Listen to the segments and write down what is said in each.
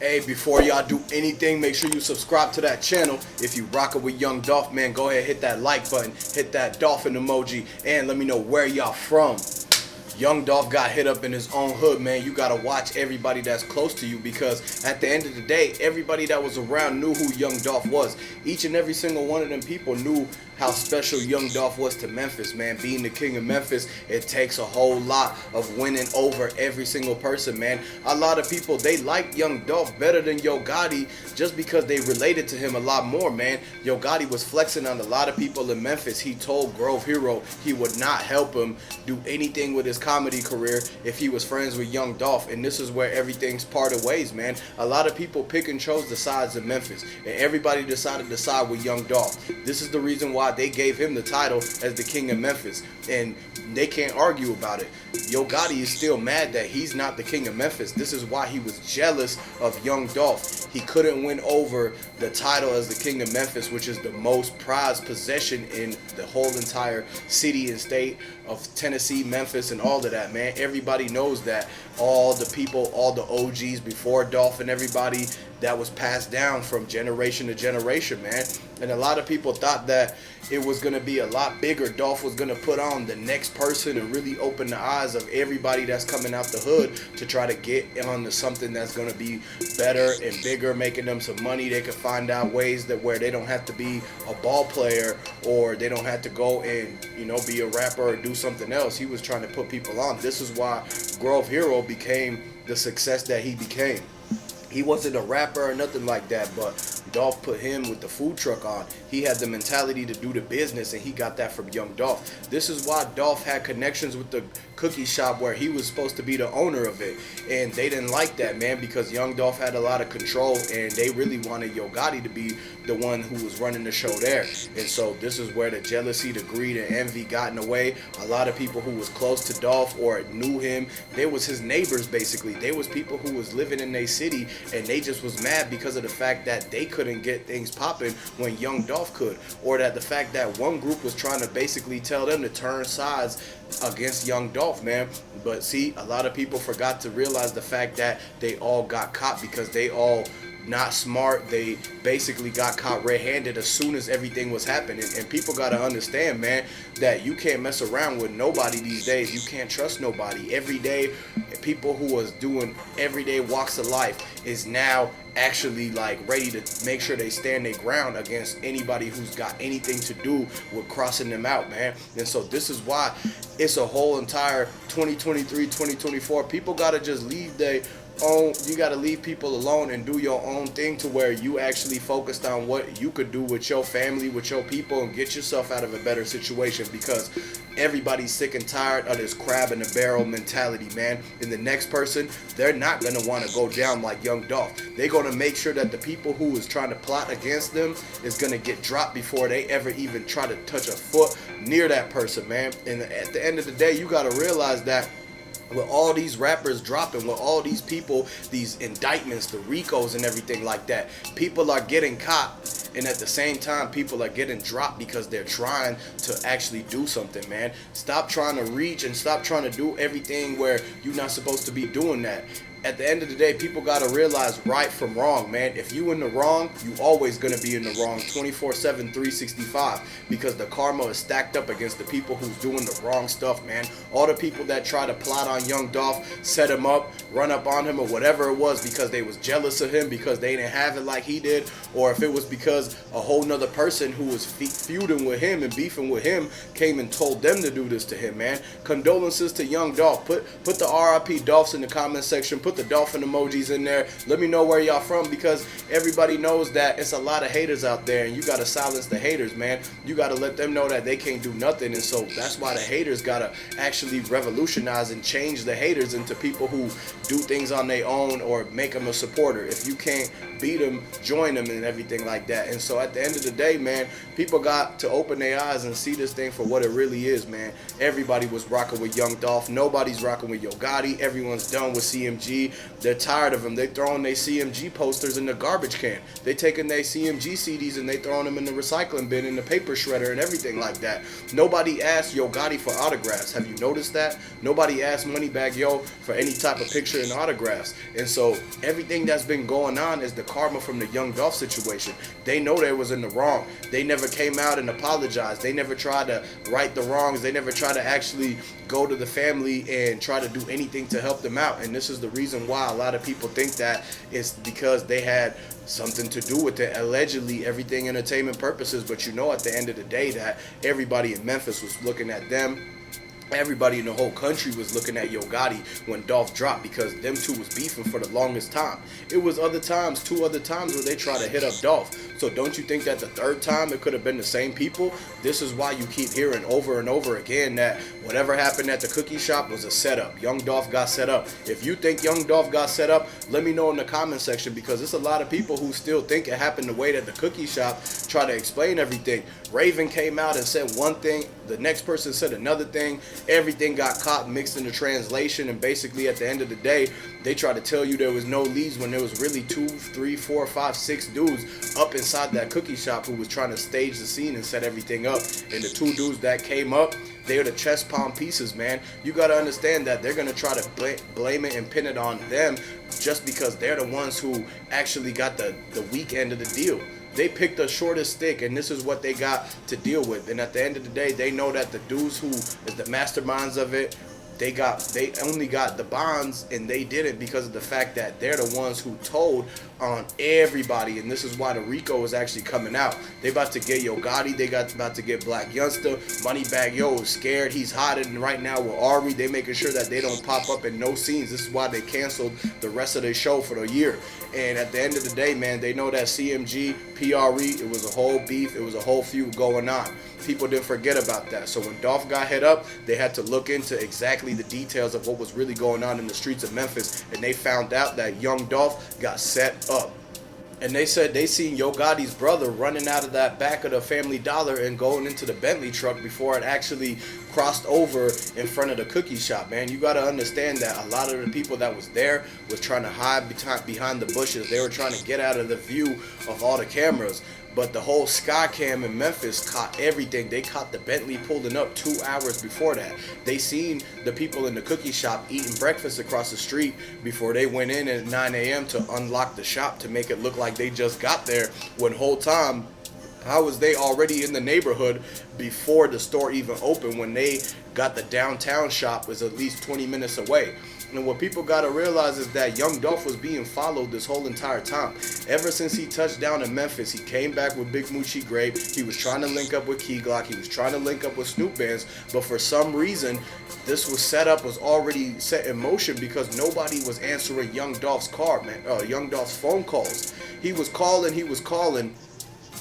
Hey, before y'all do anything, make sure you subscribe to that channel. If you rockin' with Young Dolph, man, go ahead, hit that like button, hit that dolphin emoji, and let me know where y'all from. Young Dolph got hit up in his own hood, man. You gotta watch everybody that's close to you, because at the end of the day, everybody that was around knew who Young Dolph was. Each and every single one of them people knew how special Young Dolph was to Memphis, man. Being the king of Memphis, it takes a whole lot of winning over every single person, man. A lot of people, they like Young Dolph better than Yo Gotti just because they related to him a lot more, man. Yo Gotti was flexing on a lot of people in Memphis. He told Grove Hero he would not help him do anything with his comedy career if he was friends with Young Dolph, and this is where everything's parted ways, man. A lot of people pick and chose the sides in Memphis, and everybody decided to side with Young Dolph. This is the reason why they gave him the title as the king of Memphis, and they can't argue about it. Yo Gotti is still mad that he's not the king of Memphis. This is why he was jealous of Young Dolph. He couldn't win over the title as the king of Memphis, which is the most prized possession in the whole entire city and state of Tennessee, Memphis, and all of that, man. Everybody knows that. All the people, all the OGs before Dolph and everybody, that was passed down from generation to generation, man. And a lot of people thought that it was going to be a lot bigger. Dolph was going to put on the next person and really open the eyes of everybody that's coming out the hood to try to get onto something that's going to be better and bigger, making them some money. They could find out ways that where they don't have to be a ball player, or they don't have to go and, you know, be a rapper or do something else. He was trying to put people on. This is why Grove Hero became the success that he became. He wasn't a rapper or nothing like that, but Dolph put him with the food truck on. He had the mentality to do the business, and he got that from Young Dolph. This is why Dolph had connections with the cookie shop where he was supposed to be the owner of it, and they didn't like that, man, because Young Dolph had a lot of control, and they really wanted Yo Gotti to be the one who was running the show there. And so this is where the jealousy, the greed, and envy got in the way. A lot of people who was close to Dolph or knew him, they was his neighbors, basically. They was people who was living in their city, and they just was mad because of the fact that they couldn't get things popping when Young Dolph could, or that the fact that one group was trying to basically tell them to turn sides against Young Dolph, man. But see, a lot of people forgot to realize the fact that they all got caught because they all not smart. They basically got caught red-handed as soon as everything was happening. And people got to understand, man, that you can't mess around with nobody these days. You can't trust nobody. Every day, people who was doing everyday walks of life is now actually like ready to make sure they stand their ground against anybody who's got anything to do with crossing them out, man. And so this is why it's a whole entire 2023, 2024. People got to just leave their own, you got to leave people alone and do your own thing, to where you actually focused on what you could do with your family, with your people, and get yourself out of a better situation, because everybody's sick and tired of this crab in the barrel mentality, man. And the next person, they're not going to want to go down like Young Dolph. They're going to make sure that the people who is trying to plot against them is going to get dropped before they ever even try to touch a foot near that person, man. And at the end of the day, you got to realize that with all these rappers dropping, with all these people, these indictments, the RICOs and everything like that, people are getting caught, and at the same time, people are getting dropped because they're trying to actually do something, man. Stop trying to reach and stop trying to do everything where you're not supposed to be doing that. At the end of the day, people got to realize right from wrong, man. If you in the wrong, you always going to be in the wrong 24/7, 365, because the karma is stacked up against the people who's doing the wrong stuff, man. All the people that try to plot on Young Dolph, set him up, run up on him, or whatever it was, because they was jealous of him because they didn't have it like he did, or if it was because a whole nother person who was feuding with him and beefing with him came and told them to do this to him, man. Condolences to Young Dolph. Put the RIP Dolphs in the comment section. Put the dolphin emojis in there. Let me know where y'all from, because everybody knows that it's a lot of haters out there, and you got to silence the haters, man. You got to let them know that they can't do nothing. And so that's why the haters got to actually revolutionize and change the haters into people who do things on their own, or make them a supporter. If you can't beat them, join them and everything like that. And so at the end of the day, man, people got to open their eyes and see this thing for what it really is, man. Everybody was rocking with Young Dolph. Nobody's rocking with Yo Gotti. Everyone's done with CMG. CMG. They're tired of them. They throwing their CMG posters in the garbage can. They taking their CMG CDs and they throwing them in the recycling bin, in the paper shredder, and everything like that. Nobody asked Yo Gotti for autographs. Have you noticed that? Nobody asked Moneybagg Yo for any type of picture and autographs. And so everything that's been going on is the karma from the Young Dolph situation. They know they was in the wrong. They never came out and apologized. They never tried to right the wrongs. They never tried to actually go to the family and try to do anything to help them out. And this is the reason why a lot of people think that it's because they had something to do with it, allegedly everything entertainment purposes. But you know, at the end of the day, that everybody in Memphis was looking at them. Everybody in the whole country was looking at Yo Gotti when Dolph dropped, because them two was beefing for the longest time. It was two other times where they tried to hit up Dolph. So don't you think that the third time it could have been the same people? This is why you keep hearing over and over again that whatever happened at the cookie shop was a setup. Young Dolph got set up. If you think Young Dolph got set up, let me know in the comment section, because there's a lot of people who still think it happened the way that the cookie shop tried to explain everything. Raven came out and said one thing, the next person said another thing. Everything got caught mixed in the translation, and basically at the end of the day, they tried to tell you there was no leads when there was really 2, 3, 4, 5, 6 dudes up inside that cookie shop who was trying to stage the scene and set everything up. And the 2 dudes that came up, they are the chest pound pieces, man. You got to understand that they're going to try to blame it and pin it on them just because they're the ones who actually got the weak end of the deal. They picked the shortest stick, and this is what they got to deal with. And at the end of the day, they know that the dudes who is the masterminds of it, they only got the bonds, and they did it because of the fact that they're the ones who told on everybody. And this is why the RICO is actually coming out. They about to get Yo Gotti, about to get blacyoungsta. Moneybagg Yo is scared. He's hiding right now with Ari. They making sure that they don't pop up in no scenes. This is why they canceled the rest of their show for the year. And at the end of the day, man, they know that CMG, PRE, it was a whole beef, it was a whole feud going on. People didn't forget about that. So when Dolph got hit up, they had to look into exactly the details of what was really going on in the streets of Memphis, and they found out that Young Dolph got set up. And they said they seen Yo Gotti's brother running out of that back of the Family Dollar and going into the Bentley truck before it actually crossed over in front of the cookie shop, man. You got to understand that a lot of the people that was there was trying to hide behind the bushes. They were trying to get out of the view of all the cameras. But the whole sky cam in Memphis caught everything. They caught the Bentley pulling up 2 hours before that. They seen the people in the cookie shop eating breakfast across the street before they went in at 9 a.m. to unlock the shop to make it look like they just got there, when whole time, how was they already in the neighborhood before the store even opened, when they got the downtown shop was at least 20 minutes away? And what people got to realize is that Young Dolph was being followed this whole entire time. Ever since he touched down in Memphis, he came back with Big Moochie Grape. He was trying to link up with Keyglock. He was trying to link up with Snoop Bands. But for some reason, this was set up, was already set in motion, because nobody was answering Young Dolph's Young Dolph's phone calls. He was calling,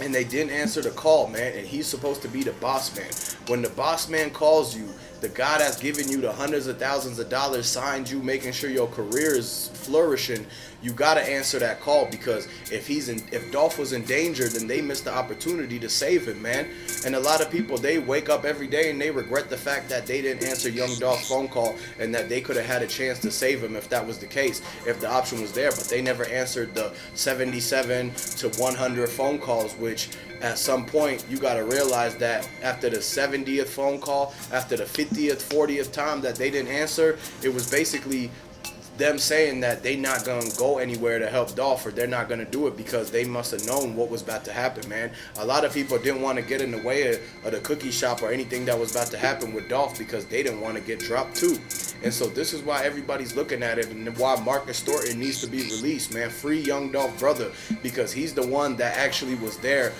and they didn't answer the call, man. And he's supposed to be the boss man. When the boss man calls you, the guy that's giving you the hundreds of thousands of dollars, signed you, making sure your career is flourishing, you gotta answer that call, because if Dolph was in danger, then they missed the opportunity to save him, man. And a lot of people, they wake up every day and they regret the fact that they didn't answer Young Dolph's phone call, and that they could have had a chance to save him if that was the case, if the option was there. But they never answered the 77 to 100 phone calls, which at some point you got to realize that after the 70th phone call, after the 50th, 40th time that they didn't answer, it was basically them saying that they not gonna go anywhere to help Dolph, or they're not gonna do it because they must have known what was about to happen, man. A lot of people didn't want to get in the way of the cookie shop or anything that was about to happen with Dolph, because they didn't want to get dropped too. And so this is why everybody's looking at it, and why Marcus Thornton needs to be released, man. Free Young Dolph brother, because he's the one that actually was there,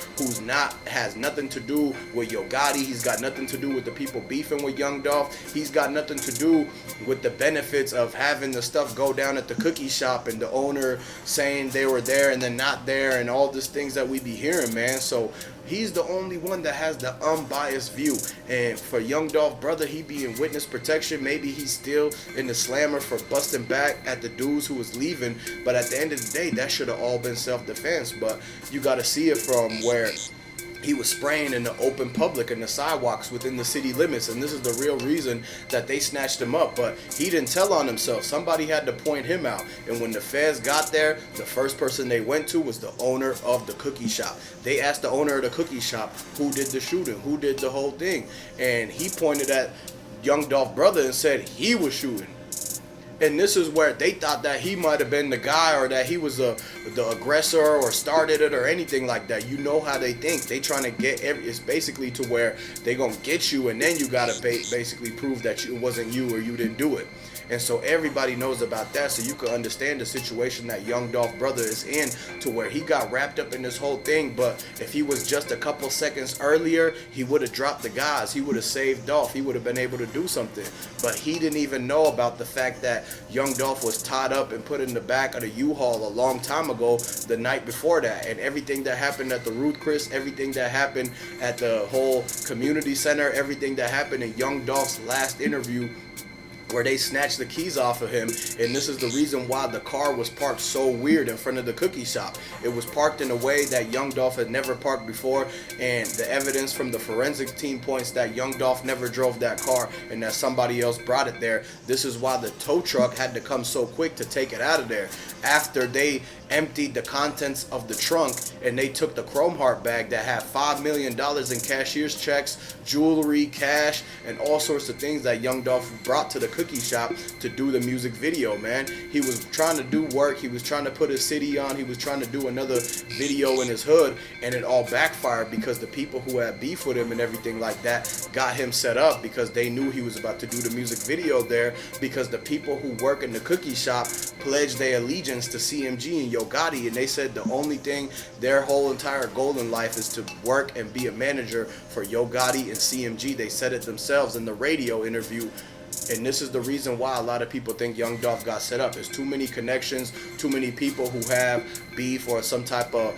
has nothing to do with Yo Gotti. He's got nothing to do with the people beefing with Young Dolph. He's got nothing to do with the benefits of having the stuff go down at the cookie shop and the owner saying they were there and then not there, and all these things that we be hearing, man. So he's the only one that has the unbiased view. And for Young Dolph brother, he be in witness protection. Maybe he's still in the slammer for busting back at the dudes who was leaving, but at the end of the day, that should have all been self-defense. But you got to see it from where he was spraying in the open public and the sidewalks within the city limits, and this is the real reason that they snatched him up. But he didn't tell on himself. Somebody had to point him out, and when the feds got there, the first person they went to was the owner of the cookie shop. They asked the owner of the cookie shop who did the shooting, who did the whole thing, and he pointed at Young Dolph brother and said he was shooting. And this is where they thought that he might have been the guy, or that he was the aggressor or started it or anything like that. You know how they think. They trying to get it's basically to where they gonna get you, and then you gotta basically prove that it wasn't you or you didn't do it. And so everybody knows about that, so you can understand the situation that Young Dolph brother is in, to where he got wrapped up in this whole thing. But if he was just a couple seconds earlier, he would have dropped the guys. He would have saved Dolph. He would have been able to do something. But he didn't even know about the fact that Young Dolph was tied up and put in the back of the U-Haul a long time ago, the night before that. And everything that happened at the Ruth Chris, everything that happened at the whole community center, everything that happened in Young Dolph's last interview, where they snatched the keys off of him. And this is the reason why the car was parked so weird in front of the cookie shop. It was parked in a way that Young Dolph had never parked before, and the evidence from the forensic team points that Young Dolph never drove that car and that somebody else brought it there. This is why the tow truck had to come so quick to take it out of there. After they emptied the contents of the trunk and they took the Chrome Heart bag that had $5 million in cashier's checks, jewelry, cash, and all sorts of things that Young Dolph brought to the cookie shop to do the music video, man. He was trying to do work. He was trying to put his city on. He was trying to do another video in his hood, and it all backfired because the people who had beef with him and everything like that got him set up, because they knew he was about to do the music video there, because the people who work in the cookie shop pledged their allegiance to CMG and Yo Gotti, and they said the only thing, their whole entire goal in life is to work and be a manager for Yo Gotti and CMG. They said it themselves in the radio interview. And this is the reason why a lot of people think Young Dolph got set up. There's too many connections, too many people who have beef or some type of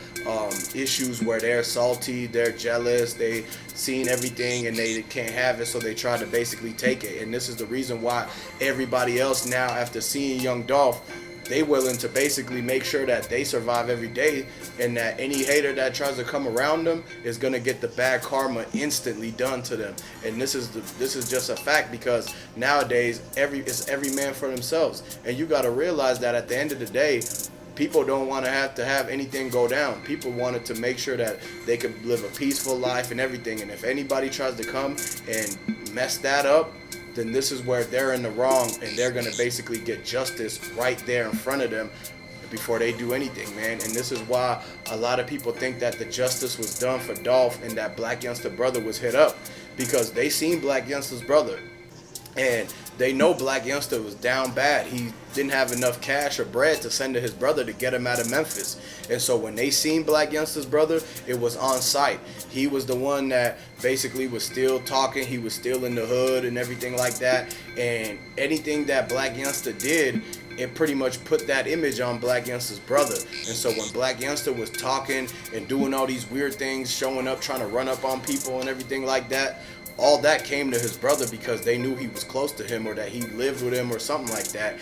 issues where they're salty, they're jealous, they seen everything and they can't have it, so they try to basically take it. And this is the reason why everybody else now, after seeing Young Dolph, they willing to basically make sure that they survive every day, and that any hater that tries to come around them is gonna get the bad karma instantly done to them. And this is just a fact, because nowadays it's every man for themselves. And you gotta realize that at the end of the day, people don't want to have anything go down. People wanted to make sure that they could live a peaceful life and everything. And if anybody tries to come and mess that up, then this is where they're in the wrong, and they're going to basically get justice right there in front of them before they do anything, man. And this is why a lot of people think that the justice was done for Dolph and that blacyoungsta brother was hit up, because they seen blacyoungsta's brother and they know blacyoungsta was down bad. He didn't have enough cash or bread to send to his brother to get him out of Memphis. And so when they seen blacyoungsta's brother, it was on site. He was the one that basically was still talking. He was still in the hood and everything like that. And anything that blacyoungsta did, it pretty much put that image on blacyoungsta's brother. And so when blacyoungsta was talking and doing all these weird things, showing up, trying to run up on people and everything like that, all that came to his brother because they knew he was close to him, or that he lived with him or something like that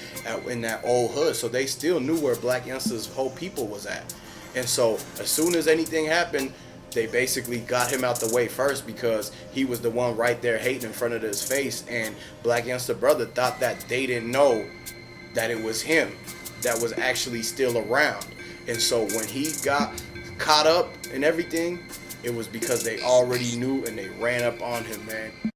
in that old hood. So they still knew where blacyoungsta's whole people was at. And so as soon as anything happened, they basically got him out the way first, because he was the one right there hating in front of his face. And blacyoungsta brother thought that they didn't know that it was him that was actually still around. And so when he got caught up and everything, it was because they already knew and they ran up on him, man.